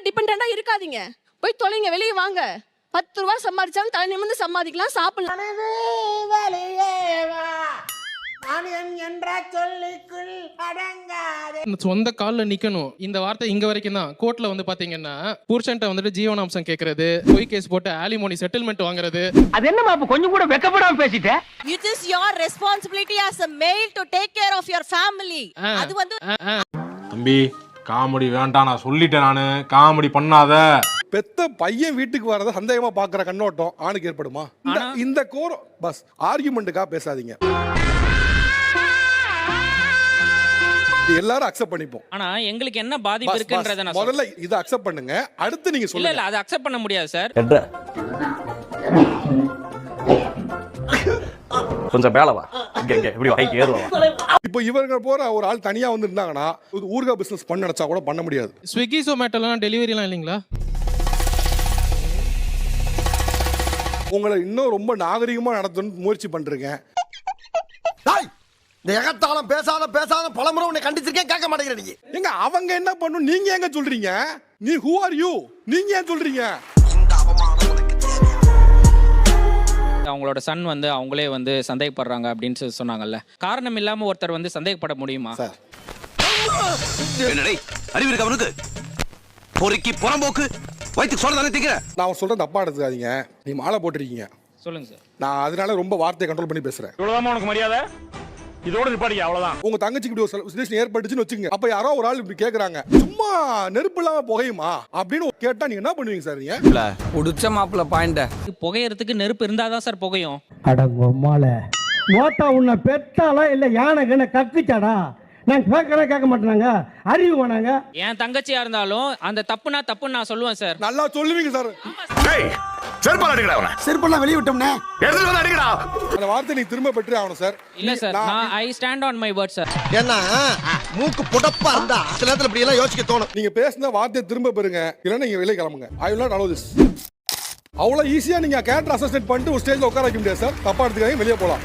டிபெண்டா இருக்காதீங்க. போய் தொலைங்க, வெளியே வாங்க. 10 ரூபாய் சம்பாதிச்சாலும் தலை நிமிர்ந்து சம்பாதிக்கலாம், சாப்பிடலாம். சொந்த கால்ல நிக்கணும். இந்த வார்த்தை இங்க வரைக்கும் தான். கோர்ட்ல வந்து பாத்தீங்கன்னா புருஷன்ட்ட வந்துட்டு ஜீவனாம்சம் கேக்குறது, பொய் கேஸ் போட்டு ஆலிமோனி செட்டில்மெண்ட் வாங்குறது. அது என்னமா அப்ப கொஞ்சம் கூட வெக்கப்படாம பேசிட்ட? It is your responsibility as a male to take care of your family. அது வந்து தம்பி காமெடி வேண்டாம், நான் சொல்லிட்டேன். நானு காமெடி பண்ணாத. பெத்த பையன் வீட்டுக்கு வரத சந்தேகமா பாக்குற கண்ணோட்டம் ஆணுக்கு ஏற்படுமா? இந்த கோரம் பஸ் ஆர்குமெண்ட்டுக்கா பேசாதீங்க. எல்லாரும் அக்செப்ட் பண்ணிப்போம். ஆனா எங்களுக்கு என்ன பாதிப்பு இருக்குன்றத நான் முதல்ல இத அக்செப்ட் பண்ணுங்க, அடுத்து நீங்க சொல்லுங்க. இல்ல அது அக்செப்ட் பண்ண முடியாது சார். கொஞ்சம் மேலவா இப்படி ஹைக் ஏறுவா. இப்போ இவங்க போற ஒரு ஆள் தனியா வந்து இருந்தாங்கன்னா ஊர்கா பிசினஸ் பண்ண நினைச்சா கூட பண்ண முடியாது. ஸ்விக்கி ஜொமேட்டோலாம் டெலிவரி எல்லாம் இல்லைங்களா? உங்களை இன்னும் ரொம்ப நாகரிகமா நடத்தணும்னு முயற்சி பண்றீங்க. இந்த எகத்தாலம் பேசாத பலமுறை உன்னை கண்டிச்சிருக்கேன், கேட்க மாட்டேங்கிற நீ. எங்க அவங்க என்ன பண்ணும் நீங்க எங்க சொல்றீங்க? நீ who are you? நீங்க ஏன் சொல்றீங்க? அவங்களோட சன் வந்து அவங்களே வந்து சந்தேகப்படுறாங்க அப்படின்னு சொன்னாங்கல்ல. காரணம் இல்லாம ஒருத்தர் வந்து சந்தேகப்பட முடியுமா சார்? என்னடே அறிவு இருக்கு அவனுக்கு? பொறுக்கி புறம்போக்கு வயித்து சொல்றதானே திங்கிற. நான் சொல்றது தப்பா எடுத்துக்காதீங்க. நீ மாலை போட்டிருக்கீங்க. சொல்லுங்க சார். நான் அதனால ரொம்ப வார்த்தையை கண்ட்ரோல் பண்ணி பேசுறேன். இவ்வளவுதான் உனக்கு மரியாதை, இதோட நிப்பாட்டிக்க அவ்வளவுதான். உங்க தங்கச்சிக்கு இப்படி ஒரு சிச்சுவேஷன் ஏற்பட்டுச்சுன்னு வச்சுங்க. அப்ப யாரோ ஒரு ஆள் இப்படி கேக்குறாங்க, சும்மா நெருப்பு இல்லாம புகையுமா அப்படின்னு கேட்டா நீங்க என்ன பண்ணுவீங்க சார்? நீங்க உடிச்ச மாப்பிள்ள பாயிண்ட புகையறதுக்கு நெருப்பு இருந்தாதான் சார் புகையும். அடங்கொம்மால மோத்தா உன்னை பெத்தாலா இல்ல யானை கக்குச்சாடா? நான் கேட்க மாட்டேனாங்க, அறிவு வேணாங்க. என் தங்கச்சியா இருந்தாலும் அந்த தப்புனா தப்புன்னு நான் சொல்லுவேன் சார். நல்லா சொல்லுவீங்க சார். செருப்பால அடிக்கடா அவனை. செருப்பெல்லாம் வெளிய விட்டோம்னே. எடுத்து வந்து அடிக்கடா. அந்த வார்த்தை நீ திரும்ப பெற்றே ஆகணும் சார். இல்ல சார், நான் I stand on my word sir. ஏன்னா மூக்கு புடப்பா இருந்தா சில நேரத்துல இப்படி எல்லாம் யோசிக்க தோணும். நீங்க பேசின வார்த்தையை திரும்ப பெறுங்க, இல்லைன்னா நீங்க வெளியே கிளம்புங்க. I will not allow this. அவ்வளவு ஈஸியா நீங்க கேரக்டர் அசஸ்மெண்ட் பண்ணிட்டு ஒரு ஸ்டேஜ்ல உட்கார வைக்க முடியாது சார். தப்பா எடுத்துக்காதீங்க, வெளியே போலாம்.